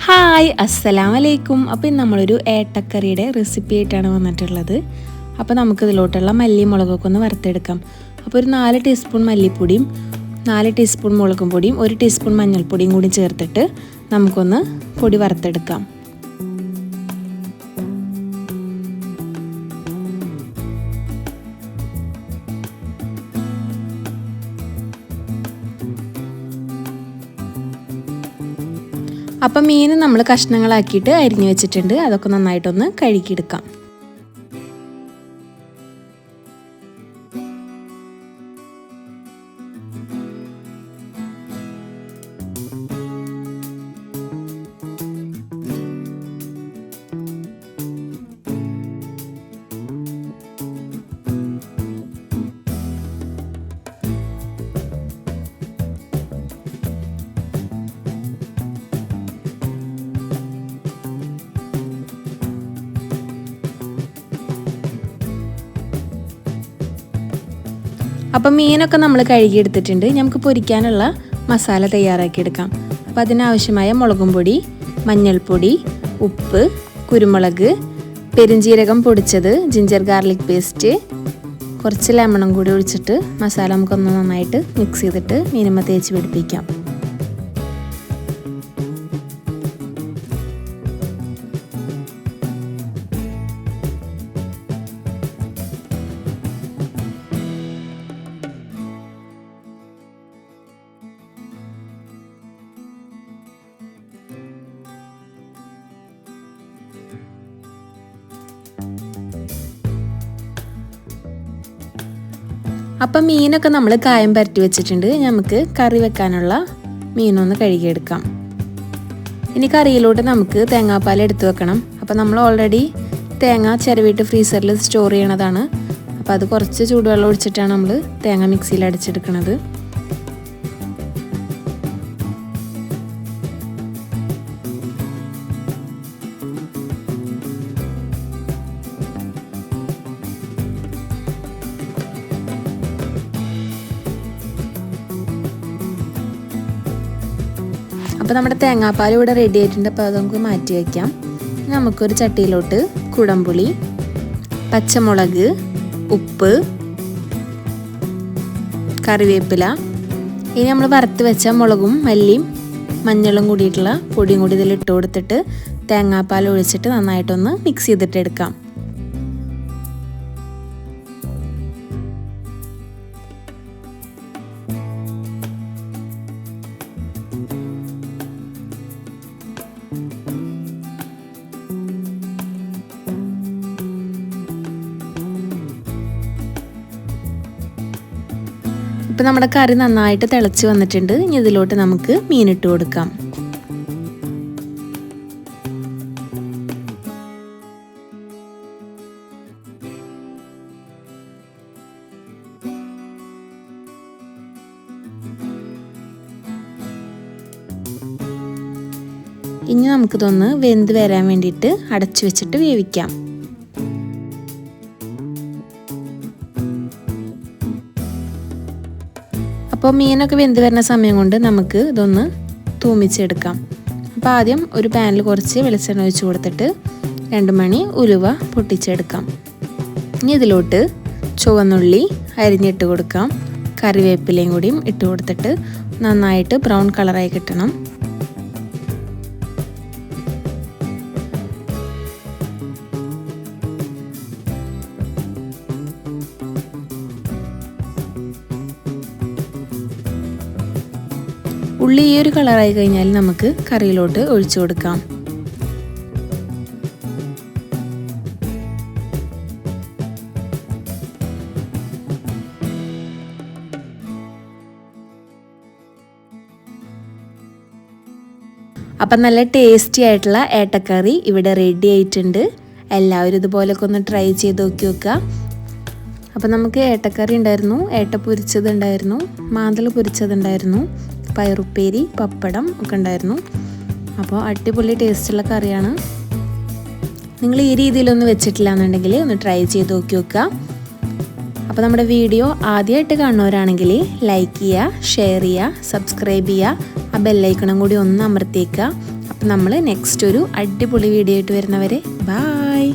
Hi അസ്സലാമലൈക്കും. അപ്പോൾ ഇന്ന് നമ്മളൊരു ഏട്ടക്കറിയുടെ റെസിപ്പി ആയിട്ടാണ് വന്നിട്ടുള്ളത്. അപ്പോൾ നമുക്കിതിലോട്ടുള്ള മല്ലി മുളകൊക്കെ ഒന്ന് വറുത്തെടുക്കാം. അപ്പോൾ ഒരു 4 ടീസ്പൂൺ മല്ലിപ്പൊടിയും 4 ടീസ്പൂൺ മുളകും പൊടിയും 1 ടീസ്പൂൺ മഞ്ഞൾപ്പൊടിയും കൂടി ചേർത്തിട്ട് നമുക്കൊന്ന് പൊടി വറുത്തെടുക്കാം. അപ്പം മീൻ നമ്മൾ കഷ്ണങ്ങളാക്കിയിട്ട് അരിഞ്ഞു വെച്ചിട്ടുണ്ട്. അതൊക്കെ നന്നായിട്ടൊന്ന് കഴുകിയെടുക്കാം. അപ്പം മീനൊക്കെ നമ്മൾ കഴുകിയെടുത്തിട്ടുണ്ട്. നമുക്ക് പൊരിക്കാനുള്ള മസാല തയ്യാറാക്കിയെടുക്കാം. അപ്പോൾ അതിനാവശ്യമായ മുളകും പൊടി, മഞ്ഞൾപ്പൊടി, ഉപ്പ്, കുരുമുളക്, പെരുംജീരകം പൊടിച്ചത്, ജിഞ്ചർ ഗാർലിക് പേസ്റ്റ്, കുറച്ച് ലെമണും കൂടി ഒഴിച്ചിട്ട് മസാല നമുക്കൊന്ന് നന്നായിട്ട് മിക്സ് ചെയ്തിട്ട് മീനുമ്മ തേച്ച് പിടിപ്പിക്കാം. അപ്പം മീനൊക്കെ നമ്മൾ കായം പരട്ടി വെച്ചിട്ടുണ്ട്. നമുക്ക് കറി വെക്കാനുള്ള മീനൊന്ന് കഴുകിയെടുക്കാം. ഇനി കറിയിലോട്ട് നമുക്ക് തേങ്ങാപ്പാൽ എടുത്തു വെക്കണം. അപ്പം നമ്മൾ ഓൾറെഡി തേങ്ങ ചിരവിയിട്ട് ഫ്രീസറിൽ സ്റ്റോർ ചെയ്യണതാണ്. അപ്പോൾ അത് കുറച്ച് ചൂടുവെള്ളം ഒഴിച്ചിട്ടാണ് നമ്മൾ തേങ്ങ മിക്സിയിൽ അടിച്ചെടുക്കുന്നത്. അപ്പോൾ നമ്മുടെ തേങ്ങാപ്പാൽ ഇവിടെ റെഡി ആയിട്ടുണ്ട്. അപ്പോൾ അത് നമുക്ക് മാറ്റി വയ്ക്കാം. നമുക്കൊരു ചട്ടിയിലോട്ട് കുടംപുളി, പച്ചമുളക്, ഉപ്പ്, കറിവേപ്പില, ഇനി നമ്മൾ വറുത്ത് വെച്ച മുളകും മല്ലിയും മഞ്ഞളും കൂടിയിട്ടുള്ള പൊടിയും കൂടി ഇതിൽ ഇട്ട് കൊടുത്തിട്ട് തേങ്ങാപ്പാൽ ഒഴിച്ചിട്ട് നന്നായിട്ടൊന്ന് മിക്സ് ചെയ്തിട്ട് എടുക്കാം. ഇപ്പം നമ്മുടെ കറി നന്നായിട്ട് തിളച്ച് വന്നിട്ടുണ്ട്. ഇനി ഇതിലോട്ട് നമുക്ക് മീനിട്ട് കൊടുക്കാം. ഇനി നമുക്കിതൊന്ന് വെന്ത് വരാൻ വേണ്ടിയിട്ട് അടച്ചു വെച്ചിട്ട് വേവിക്കാം. അപ്പോൾ മീനൊക്കെ വെന്ത് വരുന്ന സമയം കൊണ്ട് നമുക്ക് ഇതൊന്ന് തൂമിച്ചെടുക്കാം. അപ്പോൾ ആദ്യം ഒരു പാനിൽ കുറച്ച് വെളിച്ചെണ്ണ ഒഴിച്ച് കൊടുത്തിട്ട് 2 മണി ഉലുവ പൊട്ടിച്ചെടുക്കാം. ഇനി ഇതിലോട്ട് ചുവന്നുള്ളി അരിഞ്ഞിട്ട് കൊടുക്കാം. കറിവേപ്പിലയും കൂടിയും ഇട്ട് കൊടുത്തിട്ട് നന്നായിട്ട് ബ്രൗൺ കളറായി കിട്ടണം. ഉള്ളി ഈ ഒരു കളറായി കഴിഞ്ഞാൽ നമുക്ക് കറിയിലോട്ട് ഒഴിച്ചു കൊടുക്കാം. അപ്പം നല്ല ടേസ്റ്റി ആയിട്ടുള്ള ഏട്ടക്കറി ഇവിടെ റെഡി ആയിട്ടുണ്ട്. എല്ലാവരും ഇതുപോലൊക്കെ ഒന്ന് ട്രൈ ചെയ്ത് നോക്കി വെക്കുക. അപ്പം നമുക്ക് ഏട്ടക്കറി ഉണ്ടായിരുന്നു, ഏട്ട പൊരിച്ചതുണ്ടായിരുന്നു, മാന്തൽ പൊരിച്ചതുണ്ടായിരുന്നു, പയറുപ്പേരി, പപ്പടം ഒക്കെ ഉണ്ടായിരുന്നു. അപ്പോൾ അടിപൊളി ടേസ്റ്റുള്ള കറിയാണ്. നിങ്ങൾ ഈ രീതിയിലൊന്ന് വെച്ചിട്ടില്ല എന്നുണ്ടെങ്കിൽ ഒന്ന് ട്രൈ ചെയ്ത് നോക്കി വെക്കുക. അപ്പോൾ നമ്മുടെ വീഡിയോ ആദ്യമായിട്ട് കാണുന്നവരാണെങ്കിൽ ലൈക്ക് ചെയ്യുക, ഷെയർ ചെയ്യുക, സബ്സ്ക്രൈബ് ചെയ്യുക, ആ ബെല്ലൈക്കണം കൂടി ഒന്ന് അമർത്തിയേക്കുക. അപ്പോൾ അപ്പോൾ നമ്മൾ നെക്സ്റ്റ് ഒരു അടിപൊളി വീഡിയോ ആയിട്ട് വരുന്നവരെ ബായ്.